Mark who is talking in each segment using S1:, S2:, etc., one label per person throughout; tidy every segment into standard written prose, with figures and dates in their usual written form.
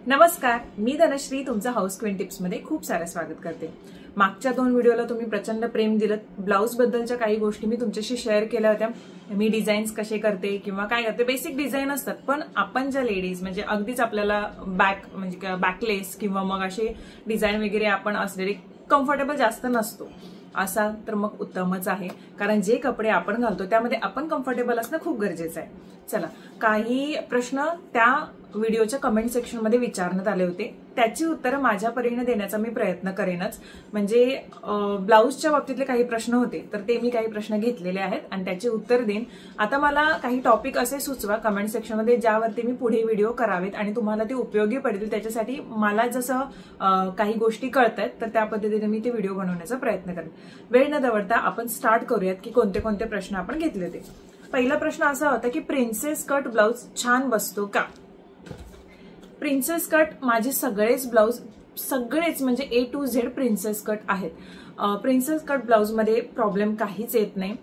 S1: नमस्कार, मी धनश्री तुमचं house queen tips मध्ये खूप सारं स्वागत करते। मागच्या 2 व्हिडिओला तुम्ही प्रचंड प्रेम दिलं। ब्लाउज बद्दलच्या काही गोष्टी मी तुमच्याशी शेअर केल्या होत्या। मी डिझाईन्स कसे करते किंवा काय करते, बेसिक डिझाईन असतात, पण आपण ज्या लेडीज म्हणजे अगदीच आपल्याला बॅकलेस किंवा मग असे डिझाईन वगैरे आपण असलेले कम्फर्टेबल जास्त नसतो असा, तर मग उत्तमच आहे, कारण जे कपडे आपण घालतो त्यामध्ये आपण कम्फर्टेबल असणं खूप गरजेचं आहे। चला, काही प्रश्न त्या व्हिडिओच्या कमेंट सेक्शन मध्ये विचारण्यात आले होते, त्याची उत्तरं माझ्या परीने देण्याचा मी प्रयत्न करेनच। म्हणजे ब्लाऊजच्या बाबतीतले काही प्रश्न होते, तर ते मी काही प्रश्न घेतलेले आहेत आणि त्याचे उत्तर देईन। आता मला काही टॉपिक असे सुचवा कमेंट सेक्शन मध्ये ज्यावरती मी पुढे व्हिडिओ करावेत आणि तुम्हाला ते उपयोगी पडतील। त्याच्यासाठी मला जसं काही गोष्टी कळतात तर त्या पद्धतीने मी ते व्हिडिओ बनवण्याचा प्रयत्न करेन। वेळ न दवडता आपण स्टार्ट करूयात की कोणते कोणते प्रश्न आपण घेतले होते। पहिला प्रश्न असा होता की प्रिन्सेस कट ब्लाउज छान बसतो का? प्रिन्सेस कट माझे सगळेच ब्लाउज सगळेच म्हणजे A to Z princess cut आहेत। प्रिन्सेस कट ब्लाउज मध्ये प्रॉब्लेम काहीच येत नाही।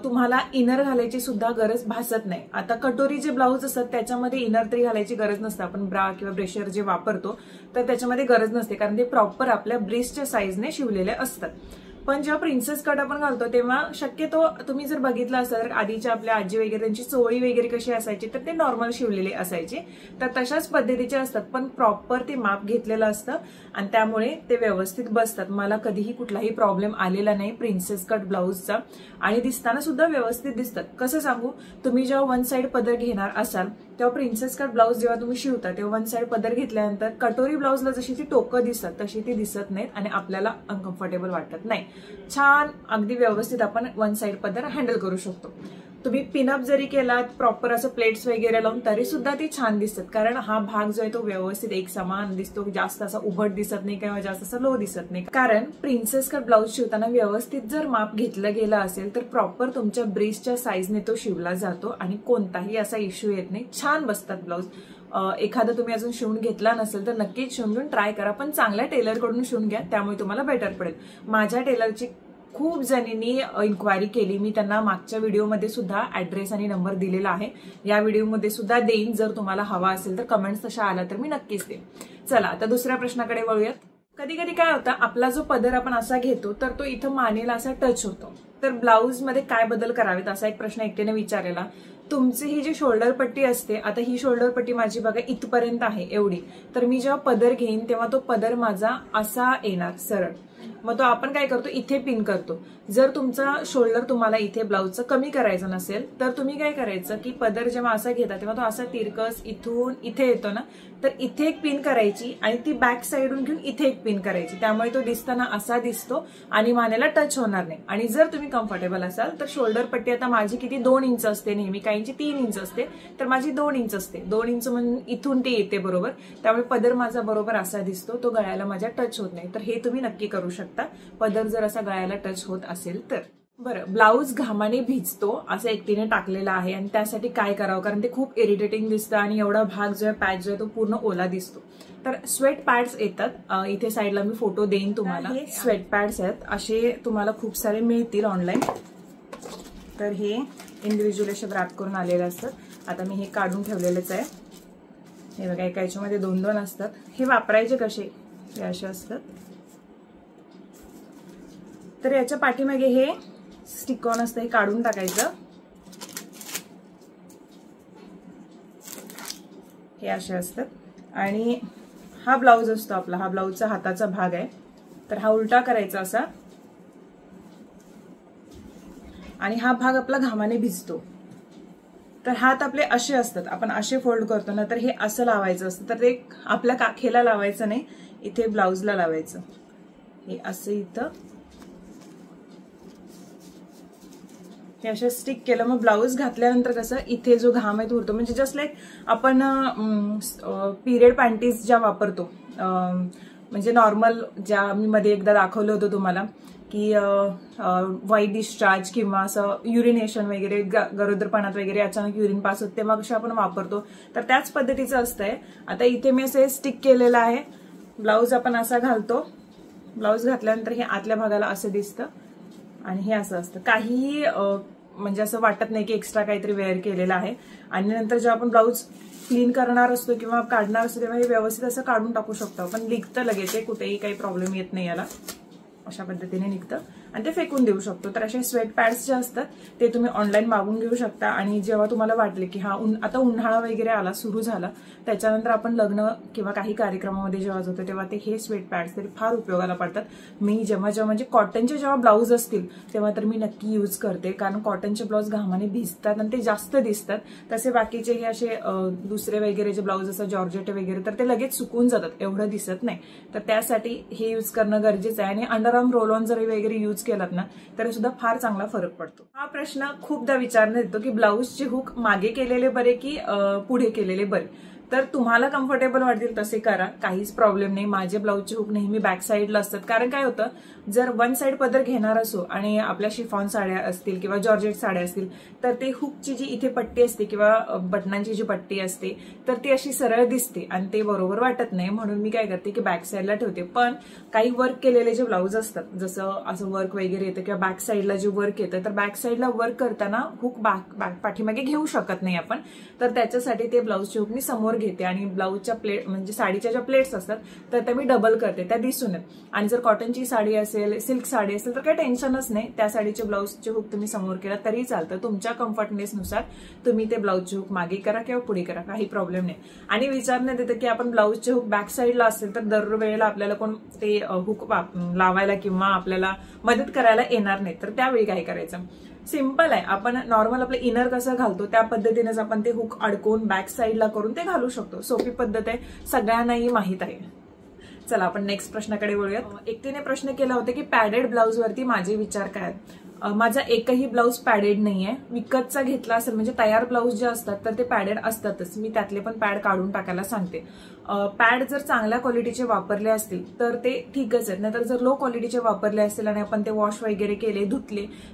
S1: तुम्हाला इनर घालायची सुद्धा गरज भासत नाही। आता कटोरी जे ब्लाउज असतात त्याच्यामध्ये इनर तरी घालायची गरज नसते, आपण ब्रा किंवा ब्रेशर जे वापरतो तर त्याच्यामध्ये गरज नसते, कारण ते प्रॉपर आपल्या ब्रेस्टच्या साईजने शिवलेले असतात। पण जेव्हा प्रिन्सेस कट आपण घालतो तेव्हा शक्यतो तुम्ही जर बघितलं असेल तर आधीच्या आपल्या आजी वगैरे त्यांची चोळी वगैरे कशी असायची, तर ते नॉर्मल शिवलेले असायचे, तर तशाच पद्धतीचे असतात, पण प्रॉपर ते माप घेतलेलं असतं आणि त्यामुळे ते व्यवस्थित बसतात। मला कधीही कुठलाही प्रॉब्लेम आलेला नाही प्रिन्सेस कट ब्लाउजचा, आणि दिसताना सुद्धा व्यवस्थित दिसतात। कसं सांगू, तुम्ही जेव्हा वन साइड पदर घेणार असाल तेव्हा प्रिन्सेस कट ब्लाउज जेव्हा तुम्ही शिवता तेव्हा वन साइड पदर घेतल्यानंतर कटोरी ब्लाउजला जशी ती टोकं दिसतात तशी ती दिसत नाहीत आणि आपल्याला अनकम्फर्टेबल वाटत नाही। छान अगदी व्यवस्थित आपण वन साइड पदर हँडल करू शकतो। तुम्ही पिनअप जरी केलात प्रॉपर असं प्लेट्स वगैरे लावून तरी सुद्धा ती छान दिसतात, कारण हा भाग जो आहे तो व्यवस्थित एक समान दिसतो, जास्त असा उभट दिसत नाही किंवा जास्त असं लो दिसत नाही। कारण प्रिन्सेस कट ब्लाउज शिवताना व्यवस्थित जर माप घेतलं गेलं असेल तर प्रॉपर तुमच्या ब्रेस्टच्या साईजने तो शिवला जातो आणि कोणताही असा इश्यू येत नाही, छान बसतात ब्लाउज। एखादा तुम्ही अजून शिवून घेतला नसेल तर नक्कीच शिवून घेऊन ट्राय करा, पण चांगल्या टेलरकडून शिवून घ्या, त्यामुळे तुम्हाला बेटर पडेल। माझ्या टेलरची खूप जणींनी इन्क्वायरी केली, मी त्यांना मागच्या व्हिडिओमध्ये सुद्धा ऍड्रेस आणि नंबर दिलेला आहे, या व्हिडिओमध्ये सुद्धा देईन, जर तुम्हाला हवा असेल तर कमेंट्स तशा आला तर मी नक्कीच देईन। चला आता दुसऱ्या प्रश्नाकडे वळूयात। कधी कधी काय होतं, आपला जो पदर आपण असा घेतो तर तो इथं मानेला असा टच होतो, तर ब्लाउज मध्ये काय बदल करावेत असा एक प्रश्न एकट्याने विचारलेला। तुमची ही जी शोल्डर पट्टी असते, आता ही शोल्डर पट्टी माझी बघा इथपर्यंत आहे एवढी, तर मी जेव्हा पदर घेईन तेव्हा तो पदर माझा असा येणार सरळ, मग तो आपण काय करतो इथे पिन करतो। जर तुमचा शोल्डर तुम्हाला इथे ब्लाउजचं कमी करायचं नसेल तर तुम्ही काय करायचं की पदर जेव्हा असा घेता तेव्हा तो असा तिरकस इथून इथे येतो ना, तर इथे एक पिन करायची आणि ती बॅक साइडून घेऊन इथे एक पिन करायची, त्यामुळे तो दिसताना असा दिसतो आणि मानेला टच होणार नाही। आणि जर तुम्ही कम्फर्टेबल असाल तर शोल्डर पट्टी आता माझी किती 2 इंच असते नेहमी, काहींची 3 इंच असते, तर माझी 2 इंच असते, 2 इंच म्हणून इथून ते येते बरोबर, त्यामुळे पदर माझा बरोबर असा दिसतो, तो गळ्याला माझ्या टच होत नाही। तर हे तुम्ही नक्की करू शकता पदर जर असा गळ्याला टच होत असेल तर। बरं, ब्लाऊज घामाने भिजतो असं एकटीने टाकलेला आहे आणि त्यासाठी काय करावं, कारण ते खूप इरिटेटिंग दिसतं आणि एवढा भाग जो आहे पॅच जो आहे तो पूर्ण ओला दिसतो। तर स्वेट पॅड्स येतात, इथे साईडला मी फोटो देईन तुम्हाला। हे स्वेट पॅड्स आहेत, असे तुम्हाला खूप सारे मिळतील ऑनलाईन, तर हे इंडिव्हिज्युअल असे रॅप करून आलेले असतात। आता मी हे काढून ठेवलेलेच आहे, हे बघा एका याच्यामध्ये 2-2 असतात। हे वापरायचे कसे, हे असे असतात, तर याच्या पाठीमागे हे स्टिक ऑन असतं, हे काढून टाकायचं, हे असे असतात। आणि हा ब्लाऊज असतो आपला, हा ब्लाऊजचा हाताचा भाग आहे, तर हा उलटा करायचा असा आणि हा भाग आपला घामाने भिजतो। तर हात आपले असे असतात, आपण असे फोल्ड करतो ना, तर हे असं लावायचं असतं, तर ते आपल्या काखेला लावायचं नाही, इथे ब्लाऊजला लावायचं, हे असं इथं हे असे स्टिक केलं, मग ब्लाऊज घातल्यानंतर कसं इथे जो घाम आहे तो उरतो, म्हणजे जस्ट लाईक आपण पिरियड पॅन्टीज ज्या वापरतो, म्हणजे नॉर्मल ज्या मी मध्ये एकदा दाखवलं होतं तुम्हाला की व्हाईट डिस्चार्ज किंवा असं युरिनेशन वगैरे गरोदरपणात वगैरे अचानक युरिन पास होते तेव्हा कसं आपण वापरतो, तर त्याच पद्धतीचं असतंय। आता इथे मी असे स्टिक केलेलं आहे, ब्लाऊज आपण असा घालतो, ब्लाऊज घातल्यानंतर हे आतल्या भागाला असं दिसतं आणि हे असं असतं, काहीही म्हणजे असं वाटत नाही की एक्स्ट्रा काहीतरी वेअर केलेलं आहे। आणि नंतर जेव्हा आपण ब्लाऊज क्लीन करणार असतो किंवा काढणार असतो तेव्हा हे व्यवस्थित असं काढून टाकू शकतो आपण. निघतं लगेच, कुठेही काही प्रॉब्लेम येत नाही याला. अशा पद्धतीने निघतं आणि ते फेकून देऊ शकतो. तर असे स्वेट पॅड्स जे असतात ते तुम्ही ऑनलाईन मागवून घेऊ शकता. आणि जेव्हा तुम्हाला वाटले की आता उन्हाळा वगैरे आला, सुरू झाला, त्याच्यानंतर आपण लग्न किंवा काही कार्यक्रमामध्ये जेव्हा जातो तेव्हा ते हे स्वेट पॅड्स तरी फार उपयोगाला पडतात. मी जेव्हा म्हणजे कॉटनचे जेव्हा ब्लाऊज असतील तेव्हा तर मी नक्की यूज करते, कारण कॉटनचे ब्लाऊज घामाने भिजतात आणि ते जास्त दिसतात. तसे बाकीचे हे असे दुसरे वगैरे जे ब्लाऊज असतात जॉर्जेट वगैरे तर ते लगेच सुकून जातात, एवढं दिसत नाही. तर त्यासाठी हे यूज करणं गरजेचं आहे. आणि अंडरआर्म रोल ऑन जरी वगैरे यूज केलात ना तरी सुद्धा फार चांगला फरक पडतो. हा प्रश्न खूपदा विचारण्यात येतो की ब्लाऊजचे हुक मागे केलेले बरे की पुढे केलेले बरे. तर तुम्हाला कम्फर्टेबल वाटतील तसे करा, काहीच प्रॉब्लेम नाही. माझे ब्लाऊजचे हुक नेहमी बॅक साईडला असतात, कारण काय होतं, जर वन साईड पदर घेणार असो आणि आपल्या शिफॉन साड्या असतील किंवा जॉर्जेट साड्या असतील तर ते हुकची जी इथे पट्टी असते किंवा बटनांची जी पट्टी असते तर ती अशी सरळ दिसते आणि ते बरोबर वाटत नाही. म्हणून मी काय करते की बॅक साईडला ठेवते. पण काही वर्क केलेले जे ब्लाऊज असतात, जसं असं वर्क वगैरे येतं किंवा बॅक साईडला जे वर्क येतं, तर बॅक साईडला वर्क करताना हुक पाठीमागे घेऊ शकत नाही आपण. तर त्याच्यासाठी ते ब्लाऊजचे हुक मी समोर घेते आणि ब्लाऊजच्या प्लेट म्हणजे साडीच्या ज्या प्लेट्स असतात तर त्या मी डबल करते, त्या दिसून येत. आणि जर कॉटनची साडी असेल, सिल्क साडी असेल तर काही टेन्शनच नाही, त्या साडीचे ब्लाऊजचे हुक तुम्ही समोर केला तरी चालतं. तुमच्या कम्फर्टनेसनुसार तुम्ही ते ब्लाऊजचे हुक मागे करा किंवा पुढे करा, काही प्रॉब्लेम नाही. आणि विचारण्यात येतं की आपण ब्लाऊजचे हुक बॅक साईडला असेल तर दरवेळेला आपल्याला कोण ते हुक लावायला किंवा आपल्याला मदत करायला येणार नाही, तर त्यावेळी काय करायचं? सिंपल आहे. आपण नॉर्मल आपलं इनर कसं घालतो त्या पद्धतीनेच आपण ते हुक अडकवून बॅक साईडला करून ते घालू शकतो. सोपी पद्धत आहे, सगळ्यांनाही माहीत आहे. चला आपण नेक्स्ट प्रश्नाकडे वळूयात. एकटीने प्रश्न केला होता की पॅडेड ब्लाऊज वरती माझे विचार काय आहेत. माझा एकही ब्लाऊज पॅडेड नाहीये. विकतचा घेतला असेल म्हणजे तयार ब्लाऊज जे असतात तर ते पॅडेड असतातच. मी त्यातले पण पॅड काढून टाकायला सांगते. पॅड जर चांगल्या क्वालिटीचे वापरले असतील तर ते ठीकच आहेत, नाहीतर जर लो क्वालिटीचे वापरले असतील आणि आपण ते वॉश वगैरे केले,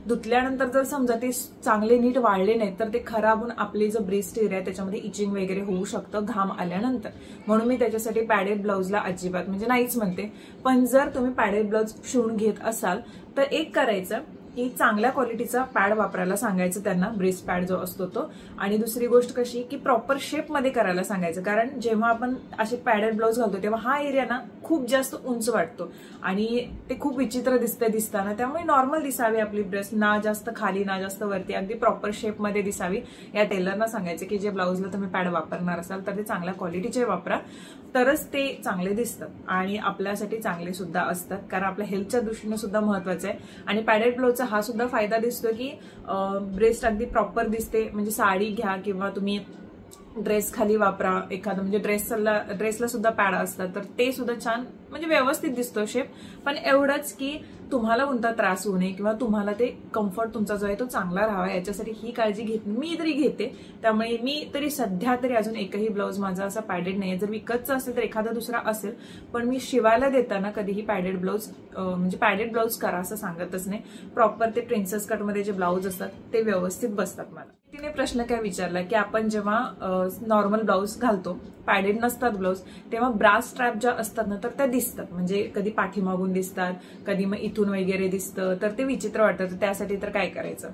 S1: धुतल्यानंतर जर समजा ते चांगले नीट वाळले नाहीत तर ते खराब होऊन आपले जो ब्रेस्ट एरिया आहे त्याच्यामध्ये इचिंग वगैरे होऊ शकतं घाम आल्यानंतर. म्हणून मी त्याच्यासाठी पॅडेड ब्लाऊजला अजिबात म्हणजे नाहीच म्हणते. पण जर तुम्ही पॅडेड ब्लाऊज शिवून घेत असाल तर एक करायचं की चांगल्या क्वालिटीचा पॅड वापरायला सांगायचं त्यांना, ब्रेस्ट पॅड जो असतो तो. आणि दुसरी गोष्ट कशी की प्रॉपर शेपमध्ये करायला सांगायचं, कारण जेव्हा आपण असे पॅडेड ब्लाऊज घालतो तेव्हा हा एरिया ना खूप जास्त उंच वाटतो आणि ते खूप विचित्र दिसताना. त्यामुळे नॉर्मल दिसावी आपली ब्रेस्ट, ना जास्त खाली ना जास्त वरती, अगदी प्रॉपर शेपमध्ये दिसावी. या टेलरना सांगायचं की जे ब्लाऊजला तुम्ही पॅड वापरणार असाल तर ते चांगल्या क्वालिटीचे वापरा, तरच ते चांगले दिसतात आणि आपल्यासाठी चांगले सुद्धा असतात, कारण आपल्या हेल्थच्या दृष्टीने सुद्धा महत्वाचं आहे. आणि पॅडेड ब्लाऊजचा हा सुद्धा फायदा दिसतो की ब्रेस्ट अगदी प्रॉपर दिसते. म्हणजे साडी घ्या किंवा तुम्ही ड्रेस खाली वापरा एखादं, म्हणजे ड्रेसला सुद्धा पॅड असतात तर ते सुद्धा छान म्हणजे व्यवस्थित दिसतो शेप. पण एवढंच की तुम्हाला कोणता त्रास होऊ नये किंवा तुम्हाला ते कम्फर्ट तुमचा जो आहे तो चांगला राहावा याच्यासाठी ही काळजी मी तरी घेते. त्यामुळे मी तरी सध्या तरी अजून एकही ब्लाऊज माझा असा पॅडेड नाहीये. जर विकतचा असेल तर एखादा दुसरा असेल, पण मी शिवायला देताना कधीही पॅडेड ब्लाऊज म्हणजे पॅडेड ब्लाऊज करा असं सांगतच नाही. प्रॉपर ते प्रिन्सेस कटमध्ये जे ब्लाऊज असतात ते व्यवस्थित बसतात. मला तिने प्रश्न काय विचारला की आपण जेव्हा नॉर्मल ब्लाऊज घालतो, पॅडेड नसतात ब्लाऊज, तेव्हा ब्रास स्ट्रॅप ज्या असतात ना तर त्या दिसतात. म्हणजे कधी पाठीमागून दिसतात, कधी मग इथून वगैरे दिसतं, तर ते विचित्र वाटतं. त्यासाठी तर काय करायचं,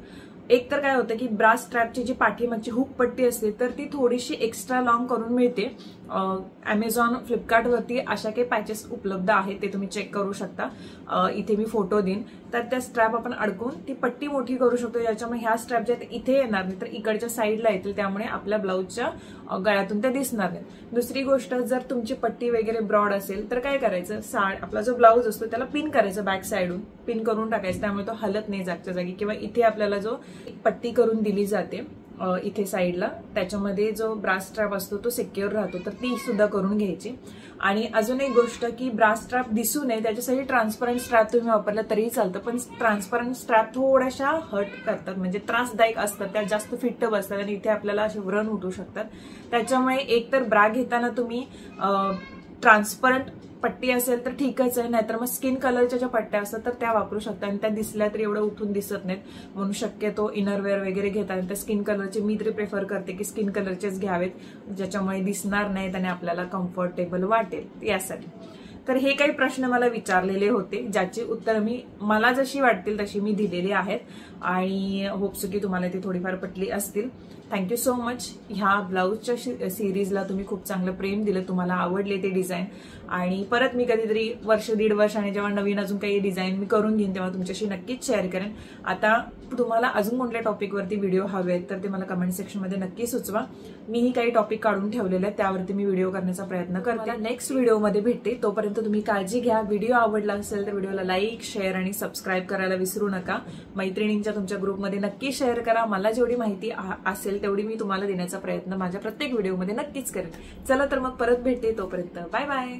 S1: एक तर काय होतं की ब्रास स्ट्रॅपची जी पाठीमागची हुक पट्टी असते तर ती थोडीशी एक्स्ट्रा लॉंग करून मिळते. अमेझॉन, फ्लिपकार्टवरती अशा काही पॅचेस उपलब्ध आहेत, ते तुम्ही चेक करू शकता. इथे मी फोटो देईन. तर त्या स्ट्रॅप आपण अडकून ती पट्टी मोठी करू शकतो, याच्यामुळे ह्या स्ट्रॅप ज्या इथे येणार नाही तर इकडच्या साईडला येतील, त्यामुळे आपल्या ब्लाऊजच्या गळ्यातून त्या दिसणार नाही. दुसरी गोष्ट, जर तुमची पट्टी वगैरे ब्रॉड असेल तर काय करायचं, आपला जो ब्लाऊज असतो त्याला पिन करायचं, बॅक साईडून पिन करून टाकायचं, त्यामुळे तो हलत नाही जागच्या जागी. किंवा इथे आपल्याला जो पट्टी करून दिली जाते इथे साईडला, त्याच्यामध्ये जो ब्रास स्ट्रॅप असतो तो सिक्युअर राहतो, तर ती सुद्धा करून घ्यायची. आणि अजून एक गोष्ट की ब्रास स्ट्रॅप दिसू नये त्याच्यासाठी ट्रान्सपरंट स्ट्रॅप तुम्ही वापरला तरीही चालतं, पण ट्रान्सपरंट स्ट्रॅप थोड्याशा हर्ट करतात, म्हणजे त्रासदायक असतात, त्या जास्त फिट्ट बसतात आणि इथे आपल्याला असे व्रण उठू शकतात. त्याच्यामुळे एक तर ब्रा घेताना तुम्ही ट्रान्सपरंट पट्टी असेल तर ठीकच आहे, नाहीतर मग स्किन कलरच्या ज्या पट्ट्या असतात तर त्या वापरू शकता. आणि त्या दिसल्या तरी एवढं उठून दिसत नाहीत, म्हणून शक्यतो इनरवेअर वगैरे घेताना त्या स्किन कलरचे मी तरी प्रेफर करते की स्किन कलरचेच घ्यावेत, ज्याच्यामुळे दिसणार नाहीत आणि आपल्याला कम्फर्टेबल वाटेल यासाठी. तर हे काही प्रश्न मला विचारलेले होते, ज्याची उत्तर मला जशी वाटतील तशी मी दिलेली आहेत आणि होप्स की तुम्हाला ती थोडीफार पटली असतील. Thank you so much. ह्या ब्लाऊजच्या सिरीजला तुम्ही खूप चांगलं प्रेम दिलं, तुम्हाला आवडले ते डिझाईन. आणि परत मी कधीतरी वर्ष दीड वर्षाने जेव्हा नवीन अजून काही डिझाईन मी करून घेईन तेव्हा तुमच्याशी नक्कीच शेअर करेन. आता तुम्हाला अजून कोणत्या टॉपिकवरती व्हिडिओ हवे आहेत तर ते मला कमेंट सेक्शनमध्ये नक्की सुचवा. मीही काही टॉपिक काढून ठेवलेले आहेत, त्यावरती मी व्हिडिओ करण्याचा प्रयत्न करते. नेक्स्ट व्हिडिओमध्ये भेटते, तोपर्यंत तुम्ही काळजी घ्या. व्हिडिओ आवडला असेल तर व्हिडिओला लाईक, शेअर आणि सबस्क्राईब करायला विसरू नका. मैत्रिणींच्या तुमच्या ग्रुपमध्ये नक्की शेअर करा. मला जेवढी माहिती असेल तेवढी मी तुम्हाला देण्याचा प्रयत्न माझ्या प्रत्येक व्हिडिओमध्ये नक्कीच करेन. चला तर मग परत भेटते, तोपर्यंत बाय बाय.